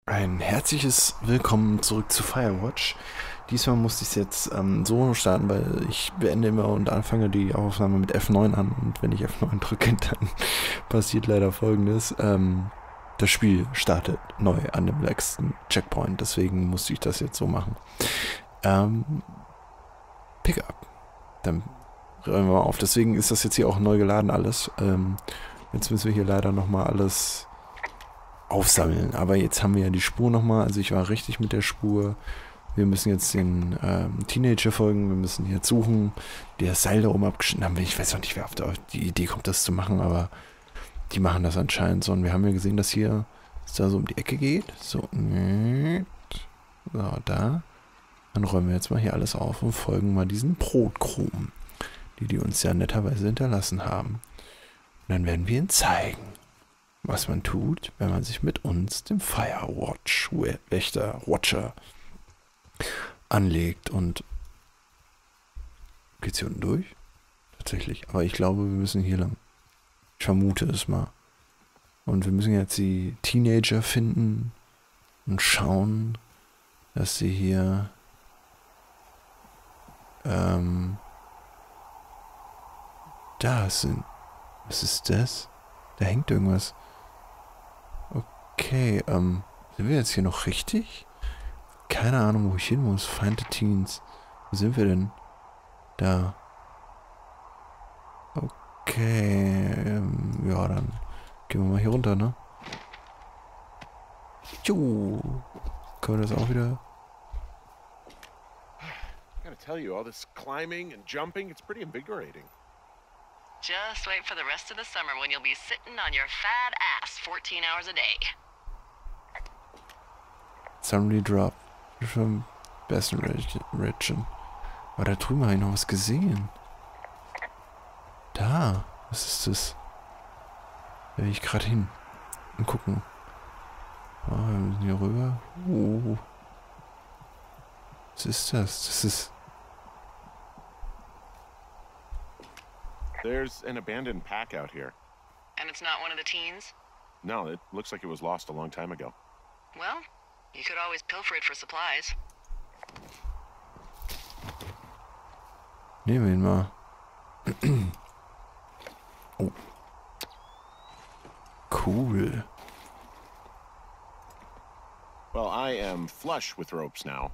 Ein herzliches Willkommen zurück zu Firewatch. Diesmal musste ich es jetzt so starten, weil ich beende immer und anfange die Aufnahme mit F9 an. Und wenn ich F9 drücke, dann passiert leider Folgendes. Das Spiel startet neu an dem nächsten Checkpoint. Deswegen musste ich das jetzt so machen. Pickup. Dann räumen wir mal auf. Deswegen ist das jetzt hier auch neu geladen alles. Jetzt müssen wir hier leider nochmal alles aufsammeln. Aber jetzt haben wir ja die Spur nochmal. Also ich war richtig mit der Spur. Wir müssen jetzt den Teenager folgen. Wir müssen jetzt suchen. Der das Seil da oben abgeschnitten haben. Ich weiß noch nicht, wer auf die Idee kommt, das zu machen, aber die machen das anscheinend so. Und wir haben ja gesehen, dass hier es da so um die Ecke geht. So, so, da. Dann räumen wir jetzt mal hier alles auf und folgen mal diesen Brotkrumen, die uns ja netterweise hinterlassen haben. Und dann werden wir ihnen zeigen, was man tut, wenn man sich mit uns, dem Firewatch, Watcher, anlegt. Und geht's hier unten durch? Tatsächlich. Aber ich glaube, wir müssen hier lang. Ich vermute es mal. Und wir müssen jetzt die Teenager finden und schauen, dass sie hier da sind. Was ist das? Da hängt irgendwas. Okay, sind wir jetzt hier noch richtig? Keine Ahnung, wo ich hin muss. Find the Teens. Wo sind wir denn? Da. Okay, ja, dann gehen wir mal hier runter, ne? Jo. Können wir das auch wieder? I gotta tell you, all this climbing and jumping, it's pretty invigorating. Just wait for the rest of the summer when you'll be sitting on your fat ass 14 hours a day. Summary Drop. Vom besten Region. Aber da drüben habe ich noch was gesehen. Da. Was ist das? Da will ich gerade hin. Und gucken. Oh, wir müssen hier rüber. Was ist das? Das ist... There's an abandoned pack out here. And it's not one of the teens? No, it looks like it was lost a long time ago. Well, you could always pilfer it for supplies. Nehmen wir ihn mal. Oh. Cool. Well, I am flush with ropes now.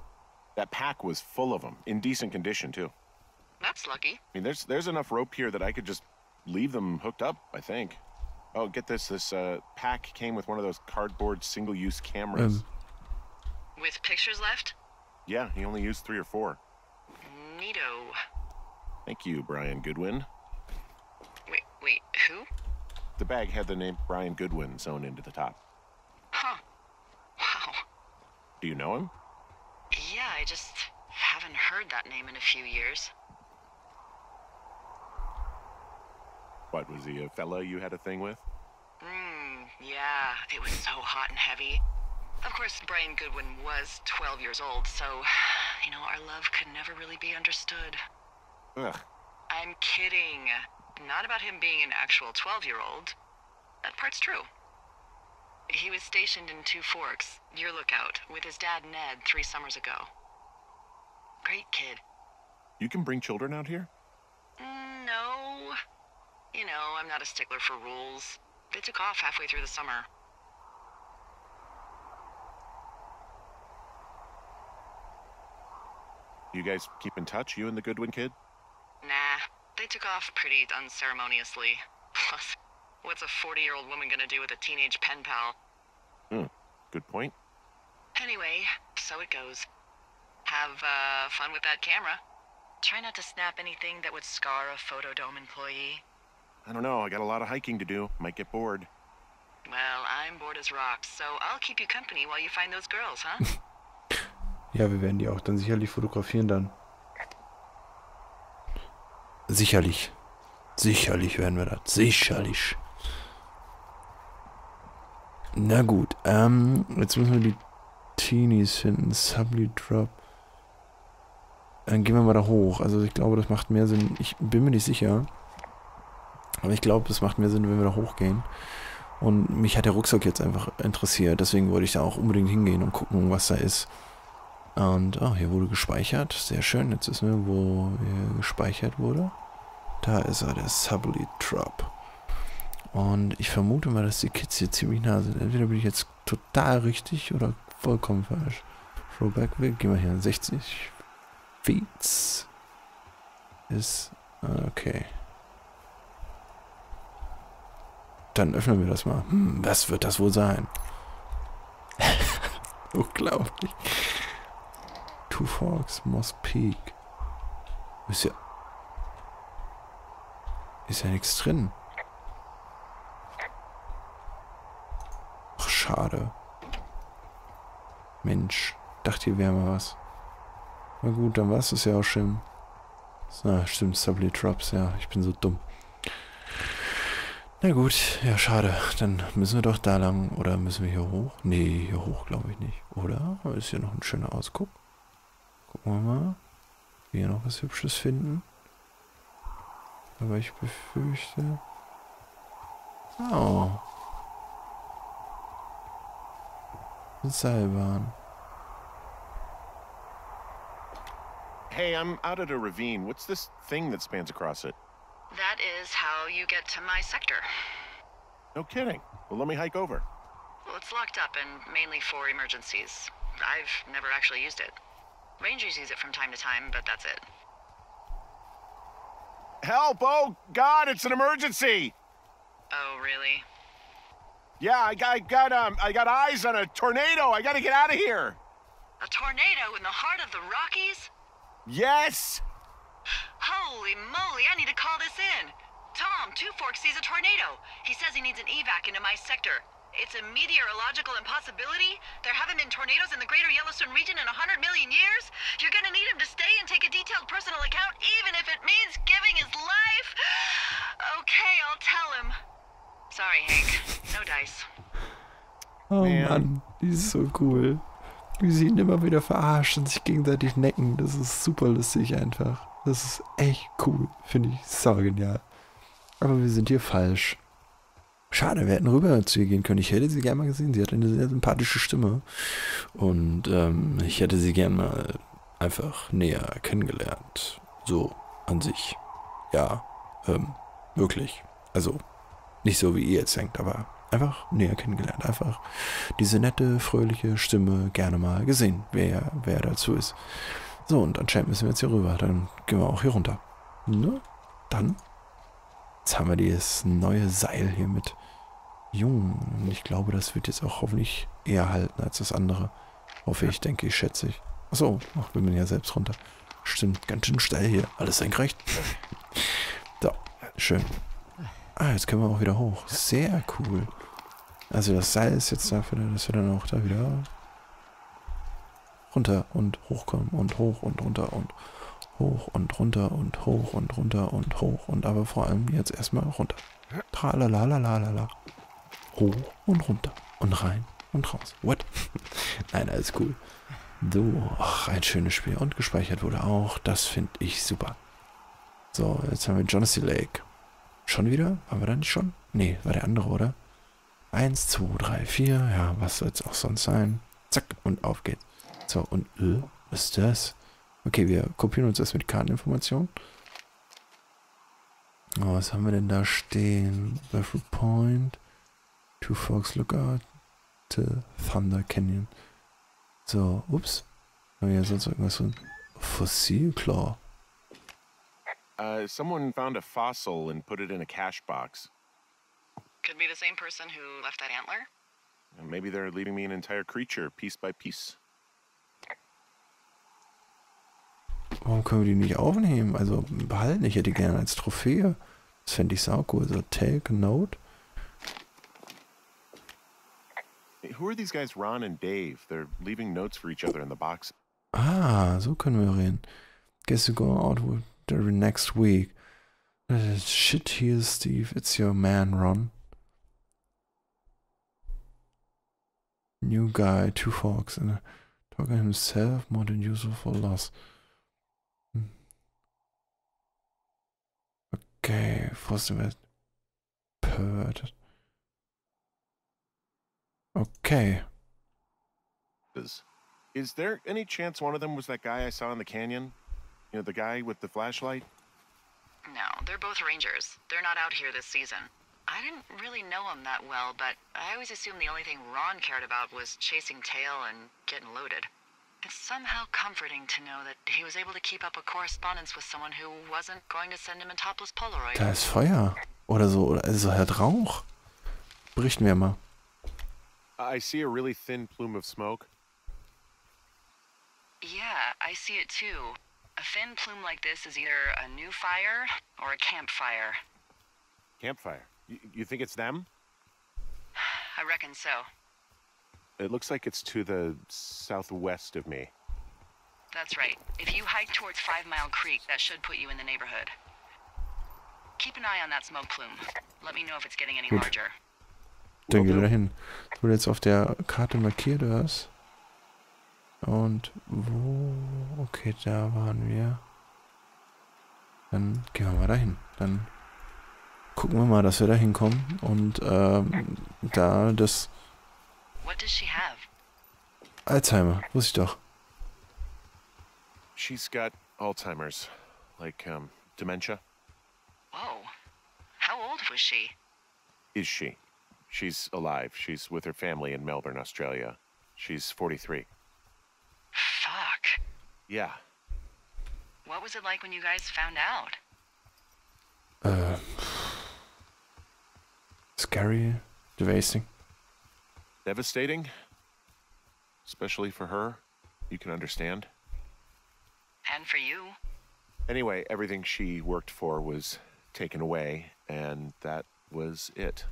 That pack was full of them, in decent condition too. That's lucky. I mean, there's enough rope here that I could just leave them hooked up, I think. Oh, get this. This pack came with one of those cardboard single-use cameras. With pictures left? Yeah, he only used 3 or 4. Neato. Thank you, Brian Goodwin. Wait, who? The bag had the name Brian Goodwin sewn into the top. Huh. Wow. Do you know him? Yeah, I just haven't heard that name in a few years. What, was he a fella you had a thing with? Yeah, it was so hot and heavy. Of course, Brian Goodwin was 12 years old, so, you know, our love could never really be understood. Ugh. I'm kidding. Not about him being an actual 12-year-old. That part's true. He was stationed in Two Forks, your lookout, with his dad Ned 3 summers ago. Great kid. You can bring children out here? No. You know, I'm not a stickler for rules. They took off halfway through the summer. You guys keep in touch, you and the Goodwin kid? Nah, they took off pretty unceremoniously. Plus, what's a 40-year-old woman gonna do with a teenage pen pal? Good point. Anyway, so it goes. Have fun with that camera. Try not to snap anything that would scar a Photodome employee. I don't know, I got a lot of hiking to do. Might get bored. Well, I'm bored as rocks, so I'll keep you company while you find those girls, huh? Ja, wir werden die auch dann sicherlich fotografieren dann. Sicherlich. Sicherlich werden wir das. Sicherlich. Na gut, jetzt müssen wir die Teenies finden. Subly Drop. Dann gehen wir mal da hoch. Also ich glaube, das macht mehr Sinn. Ich bin mir nicht sicher. Aber ich glaube, es macht mehr Sinn, wenn wir da hochgehen. Und mich hat der Rucksack jetzt einfach interessiert. Deswegen wollte ich da auch unbedingt hingehen und gucken, was da ist. Und, oh, hier wurde gespeichert. Sehr schön. Jetzt wissen wir, wo hier gespeichert wurde. Da ist er, der Subly Drop. Und ich vermute mal, dass die Kids hier ziemlich nah sind. Entweder bin ich jetzt total richtig oder vollkommen falsch. Throwback, wir gehen mal hier 60 Feet. Ist, okay. Dann öffnen wir das mal. Was wird das wohl sein? Unglaublich. Two Forks, Moss Peak. Ist ja nichts drin. Ach, schade. Mensch, dachte hier wäre mal was. Na gut, dann war es das ja auch schon. Na, stimmt, Subly Drops, ja, ich bin so dumm. Na gut, ja, schade. Dann müssen wir doch da lang. Oder müssen wir hier hoch? Nee, hier hoch glaube ich nicht. Oder? Ist hier noch ein schöner Ausguck. Gucken wir mal. Ob wir hier noch was Hübsches finden. Aber ich befürchte... Oh. Eine Seilbahn. Hey, I'm out at a ravine. What's this thing that spans across it? That is how you get to my sector. No kidding. Well, let me hike over. Well, it's locked up and mainly for emergencies. I've never actually used it. Rangers use it from time to time, but that's it. Help! Oh, God, it's an emergency! Oh, really? Yeah, I got eyes on a tornado. I gotta get out of here. A tornado in the heart of the Rockies? Yes! Holy moly, I need to call this in. Tom, Two Forks sees a tornado. He says he needs an evac into my sector. It's a meteorological impossibility. There haven't been tornadoes in the greater Yellowstone region in 100 million years. You're gonna need him to stay and take a detailed personal account, even if it means giving his life. Okay, I'll tell him. Sorry, Hank. No dice. Oh Mann, die ist so cool. Wie sie ihn immer wieder verarschen und sich gegenseitig necken. Das ist super lustig einfach. Das ist echt cool. Finde ich saugenial. Aber wir sind hier falsch. Schade, wir hätten rüber zu ihr gehen können. Ich hätte sie gerne mal gesehen. Sie hat eine sehr sympathische Stimme. Und ich hätte sie gerne mal einfach näher kennengelernt. So, an sich. Ja, wirklich. Also, nicht so wie ihr jetzt denkt, aber einfach näher kennengelernt. Einfach diese nette, fröhliche Stimme gerne mal gesehen, wer dazu ist. So, und anscheinend müssen wir jetzt hier rüber. Dann gehen wir auch hier runter. Ne? Dann. Jetzt haben wir dieses neue Seil hier mit Jungen. Und ich glaube, das wird jetzt auch hoffentlich eher halten als das andere. Hoffe ich, denke ich, schätze ich. Achso, wir müssen ja selbst runter. Stimmt, ganz schön steil hier. Alles senkrecht. So, schön. Ah, jetzt können wir auch wieder hoch. Sehr cool. Also das Seil ist jetzt dafür, dass wir dann auch da wieder runter und hochkommen und hoch und runter und hoch und runter und hoch und runter und hoch und aber vor allem jetzt erstmal runter. Tralalalala. Hoch und runter und rein und raus. What? Nein, alles cool. So, ach, ein schönes Spiel. Und gespeichert wurde auch. Das finde ich super. So, jetzt haben wir Jonesy Lake. Schon wieder? Waren wir da nicht schon? Nee, war der andere, oder? 1, 2, 3, 4. Ja, was soll es auch sonst sein? Zack, und auf geht's. So, und was ist das? Okay, wir kopieren uns das mit Karteninformationen. Oh, was haben wir denn da stehen? Referral Point. Two Forks Lookout. Thunder Canyon. So, ups. Haben wir ja sonst irgendwas drin? Fossil Claw. Someone found a fossil and put it in a cash box. Could be the same person who left that antler. Maybe they're leaving me an entire creature, piece by piece. Warum können wir die nicht aufnehmen? Also behalten, ich hätte die gerne als Trophäe. Das fände ich saucool. So, take a note. Who are these guys, Ron and Dave? They're leaving notes for each other in the box. Ah, so können wir reden. Guess you go out with the next week. Shit here, Steve. It's your man, Ron. New guy, Two Forks. And talking himself more than usual for loss. Okay, Force Perverted. Okay. Is there any chance one of them was that guy I saw in the canyon? You know, the guy with the flashlight? No, they're both rangers. They're not out here this season. I didn't really know him that well, but I always assumed the only thing Ron cared about was chasing tail and getting loaded. It's somehow comforting to know that he was able to keep up a correspondence with someone who wasn't going to send him a topless Polaroid. Da ist Feuer. Oder so. Oder also halt Rauch. Berichten wir mal. I see a really thin plume of smoke. Yeah, I see it too. A thin plume like this is either a new fire or a campfire. Campfire? You think it's them? I reckon so. It looks like it's to the southwest of me. That's right. If you hike towards 5 Mile Creek, that should put you in the neighborhood. Keep an eye on that smoke plume. Let me know if it's getting any larger. Dann gehen wir da hin. Das wurde jetzt auf der Karte markiert, oder was? Und wo? Okay, da waren wir. Dann gehen wir mal dahin. Dann gucken wir mal, dass wir da hinkommen. Und da das What does she have? Alzheimer, wusste ich doch. She's got Alzheimer's. Like, dementia. Whoa. How old was she? Is she? She's alive. She's with her family in Melbourne, Australia. She's 43. Fuck. Yeah. What was it like when you guys found out? Scary, devastating. Devastating. Especially for her. You can understand. And for you? Anyway, everything she worked for was taken away, and that was it.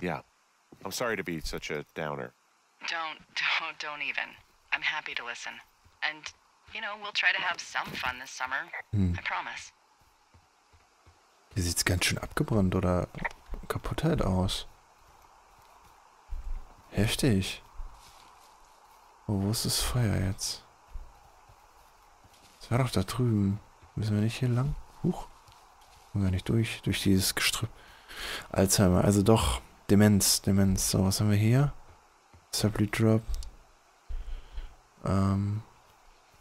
Yeah. I'm sorry to be such a downer. Don't even. I'm happy to listen. And, you know, we'll try to have some fun this summer. I promise. Hier sieht's ganz schön abgebrannt oder kaputt halt aus. Heftig. Oh, wo ist das Feuer jetzt? Das war doch da drüben. Müssen wir nicht hier lang? Huch. Kommen wir nicht durch dieses Gestrüpp. Alzheimer, also doch. Demenz. So, was haben wir hier? Supply Drop.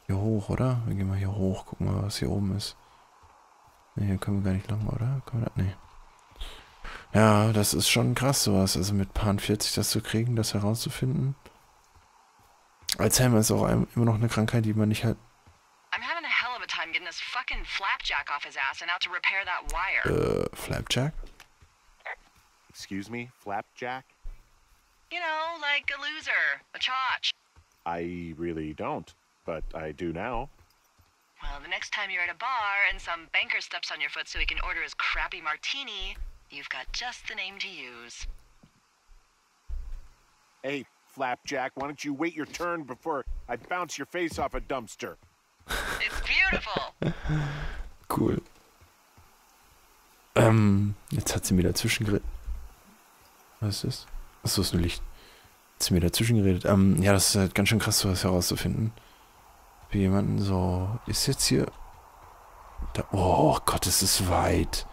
Hier hoch, oder? Wir gehen mal hier hoch. Gucken mal, was hier oben ist. Ne, hier können wir gar nicht lang, oder? Können wir da? Nee. Ja, das ist schon krass, sowas. Also mit Paar 40 das zu kriegen, das herauszufinden. Alzheimer ist auch immer noch eine Krankheit, die man nicht halt... I'm having a hell of a time getting this fucking flapjack off his ass and out to repair that wire. Flapjack? Excuse me? Flapjack? You know, like a loser, a chotch. I really don't, but I do now. Well, the next time you're at a bar and some banker steps on your foot so he can order his crappy martini, you've got just the name to use. Hey, Flapjack, why don't you wait your turn before I bounce your face off a dumpster? It's beautiful. Cool. Jetzt hat sie mir dazwischen geredet. Was ist das? Achso, ist nur Licht. Hat sie mir dazwischen geredet. Ja, das ist halt ganz schön krass, sowas herauszufinden. Wie jemanden so... Ist jetzt hier... Da, oh Gott, es ist weit.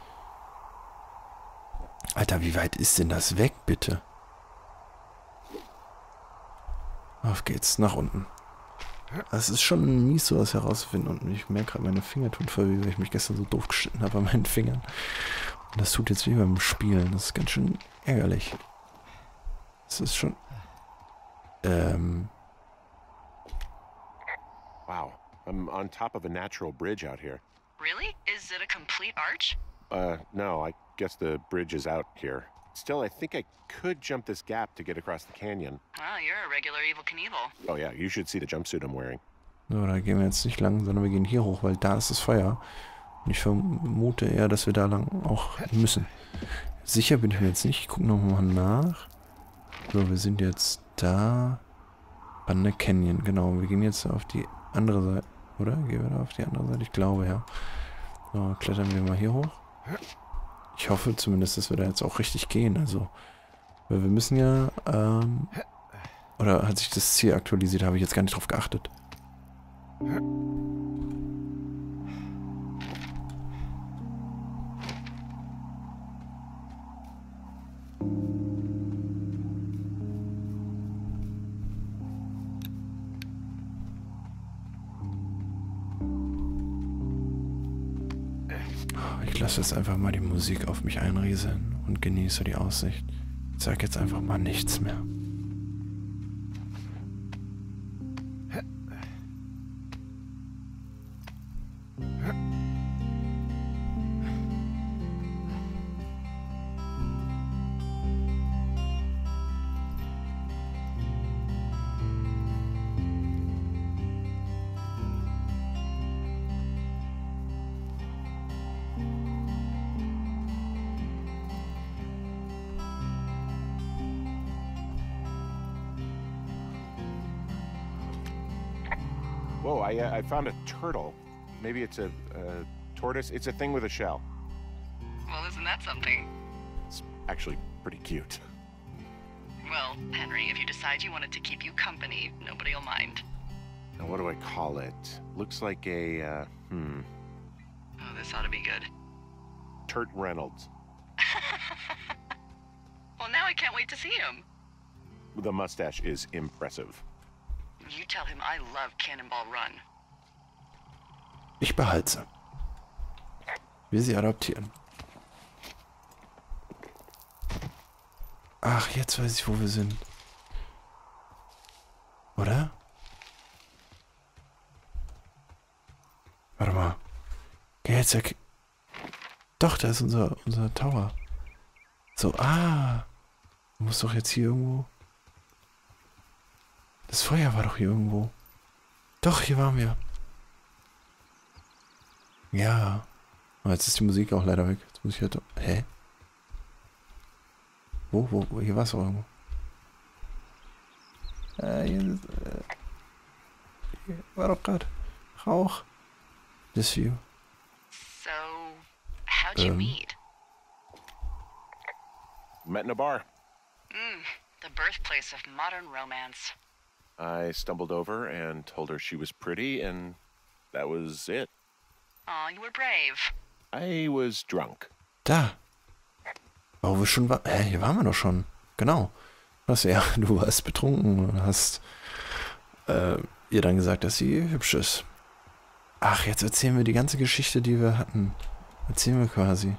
Alter, wie weit ist denn das weg, bitte? Auf geht's, nach unten. Es ist schon mies, sowas herauszufinden. Und ich merke gerade, meine Finger tun voll weh, weil ich mich gestern so doof geschnitten habe an meinen Fingern. Und das tut jetzt weh beim Spielen. Das ist ganz schön ärgerlich. Das ist schon... Wow, I'm on top of a natural bridge out here. Really? Is it a complete arch? No, I guess the bridge is out here. Still, I think I could jump this gap to get across the canyon. Well, you're a regular Evel Knievel. Oh yeah, you should see the jumpsuit I'm wearing. So, da gehen wir jetzt nicht lang, sondern wir gehen hier hoch, weil da ist das Feuer. Und ich vermute eher, dass wir da lang auch müssen. Sicher bin ich mir jetzt nicht. Ich gucke nochmal nach. So, wir sind jetzt da. Bande Canyon, genau. Wir gehen jetzt auf die andere Seite. Oder? Gehen wir da auf die andere Seite? Ich glaube, ja. So, klettern wir mal hier hoch. Ich hoffe zumindest, dass wir da jetzt auch richtig gehen. Also, weil wir müssen ja, oder hat sich das Ziel aktualisiert? Habe ich jetzt gar nicht drauf geachtet. Ich lasse jetzt einfach mal die Musik auf mich einrieseln und genieße die Aussicht. Ich sag jetzt einfach mal nichts mehr. Whoa, I found a turtle. Maybe it's a tortoise. It's a thing with a shell. Well, isn't that something? It's actually pretty cute. Well, Henry, if you decide you want it to keep you company, nobody'll mind. Now, what do I call it? Looks like a, Oh, this ought to be good. Turt Reynolds. Well, now I can't wait to see him. The mustache is impressive. You tell him I love Cannonball Run. Ich behalte sie. Wir sie adoptieren. Ach, jetzt weiß ich, wo wir sind. Oder? Warte mal. Jetzt doch, da ist unser Tower. So, muss doch jetzt hier irgendwo... Das Feuer war doch hier irgendwo. Doch, hier waren wir. Ja. Aber jetzt ist die Musik auch leider weg. Jetzt muss ich halt... Hä? Wo? Hier war es auch irgendwo. Hier war doch gerade Rauch. Das View. So, how'd you meet? Met in a bar. The birthplace of modern romance. I stumbled over and told her she was pretty, and that was it. Aw, you were brave. I was drunk. Da. Wo wir schon waren. Hier waren wir doch schon. Genau. Du warst betrunken und hast ihr dann gesagt, dass sie hübsch ist. Ach, jetzt erzählen wir die ganze Geschichte, die wir hatten. Erzählen wir quasi.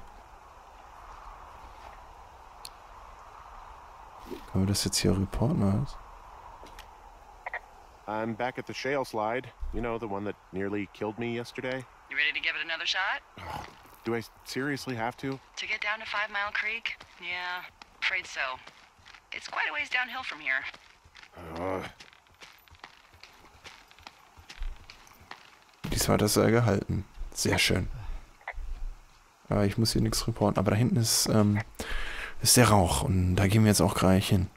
Können wir das jetzt hier reporten, oder was? I'm back at the shale slide. You know, the one that nearly killed me yesterday. You ready to give it another shot? Do I seriously have to? To get down to 5 Mile Creek? Yeah, afraid so. It's quite a ways downhill from here. Diesmal hat das gehalten. Sehr schön. Aber ich muss hier nichts reporten. Aber da hinten ist der Rauch. Und da gehen wir jetzt auch gleich hin.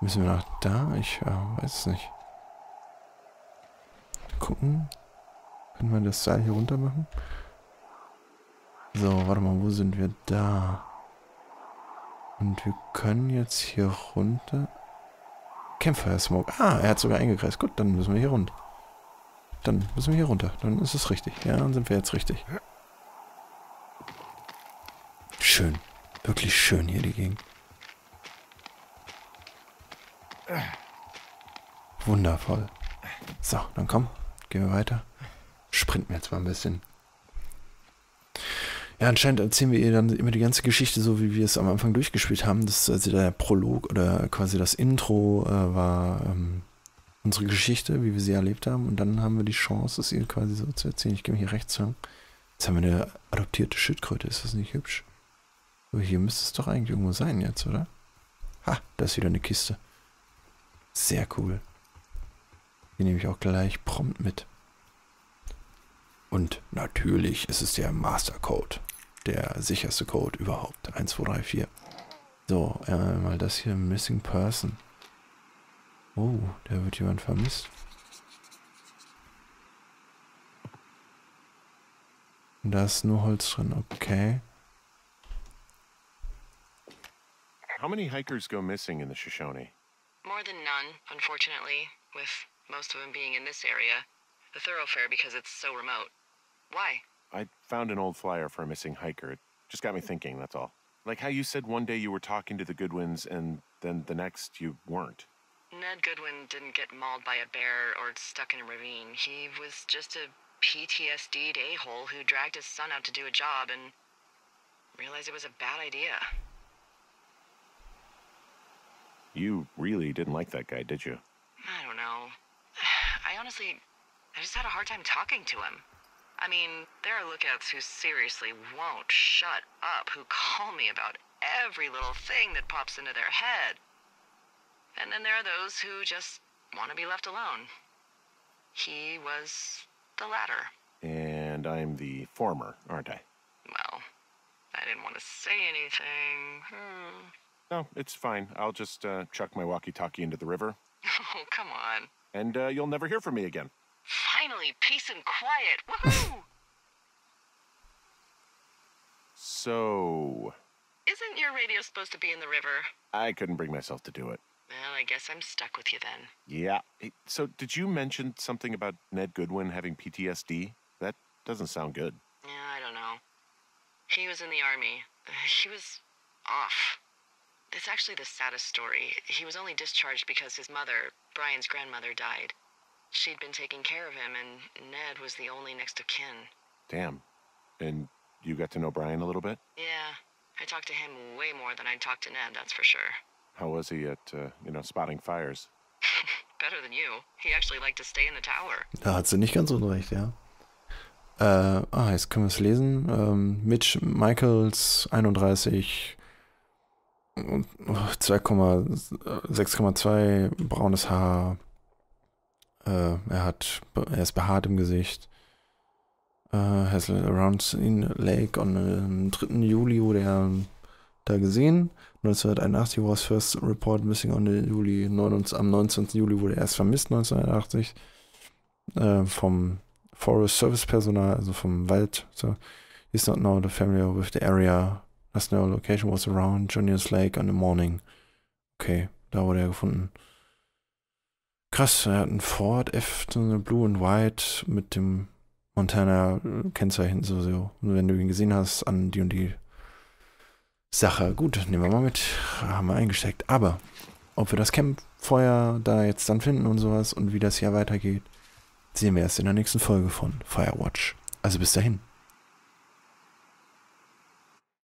Müssen wir nach da? Ich weiß es nicht. Gucken. Können wir das Seil hier runter machen? So, warte mal, wo sind wir? Da. Und wir können jetzt hier runter. Campfire Smoke. Er hat sogar eingekreist. Gut, dann müssen wir hier runter. Dann ist es richtig. Ja, dann sind wir jetzt richtig. Schön. Wirklich schön hier die Gegend. Wundervoll. So, dann komm. Gehen wir weiter. Sprinten wir jetzt mal ein bisschen. Ja, anscheinend erzählen wir ihr dann immer die ganze Geschichte, so wie wir es am Anfang durchgespielt haben. Das ist also der Prolog oder quasi das Intro war unsere Geschichte, wie wir sie erlebt haben. Und dann haben wir die Chance, es ihr quasi so zu erzählen. Ich gehe mal hier rechts lang. Jetzt haben wir eine adoptierte Schildkröte. Ist das nicht hübsch? Aber hier müsste es doch eigentlich irgendwo sein jetzt, oder? Ha, da ist wieder eine Kiste. Sehr cool. Die nehme ich auch gleich prompt mit. Und natürlich ist es der Mastercode. Der sicherste Code überhaupt. 1, 2, 3, 4. So, mal das hier. Missing Person. Oh, da wird jemand vermisst. Und da ist nur Holz drin. Okay. How many hikers go missing in the Shoshone? More than none, unfortunately, with most of them being in this area. The thoroughfare because it's so remote. Why? I found an old flyer for a missing hiker. It just got me thinking, that's all. Like how you said one day you were talking to the Goodwins and then the next you weren't. Ned Goodwin didn't get mauled by a bear or stuck in a ravine. He was just a PTSD'd a-hole who dragged his son out to do a job and realized it was a bad idea. You really didn't like that guy, did you? I don't know. I just had a hard time talking to him. I mean, there are lookouts who seriously won't shut up, who call me about every little thing that pops into their head. And then there are those who just want to be left alone. He was the latter. And I'm the former, aren't I? Well, I didn't want to say anything. No, it's fine. I'll just chuck my walkie-talkie into the river. Oh, come on. And you'll never hear from me again. Finally, peace and quiet. Woohoo! So... Isn't your radio supposed to be in the river? I couldn't bring myself to do it. Well, I guess I'm stuck with you then. Yeah. Hey, so did you mention something about Ned Goodwin having PTSD? That doesn't sound good. Yeah, I don't know. He was in the army. He was off. It's actually the saddest story. He was only discharged because his mother, Brian's grandmother, died. She'd been taking care of him, and Ned was the only next of kin. Damn. And you got to know Brian a little bit? Yeah. I talked to him way more than I'd talked to Ned, that's for sure. How was he at, spotting fires? Better than you. He actually liked to stay in the tower. Da hat sie nicht ganz unrecht, ja. Jetzt können wir es lesen. Mitch Michaels, 31, 6,2, braunes Haar. Er ist behaart im Gesicht. Has around in Lake am 3. Juli wurde er da gesehen. 1981 was first report missing on the Juli. Am 19. Juli wurde er erst vermisst, 1981. Vom Forest Service Personal, also vom Wald. So, he's not now familiar with the area. Last known location was around Junior's Lake on the morning. Okay, da wurde er gefunden. Krass, er hat einen Ford F, so eine Blue and White mit dem Montana-Kennzeichen so. Und wenn du ihn gesehen hast, an die und die Sache. Gut, nehmen wir mal mit. Haben wir eingesteckt. Aber ob wir das Campfeuer da jetzt dann finden und sowas und wie das hier weitergeht, sehen wir erst in der nächsten Folge von Firewatch. Also bis dahin.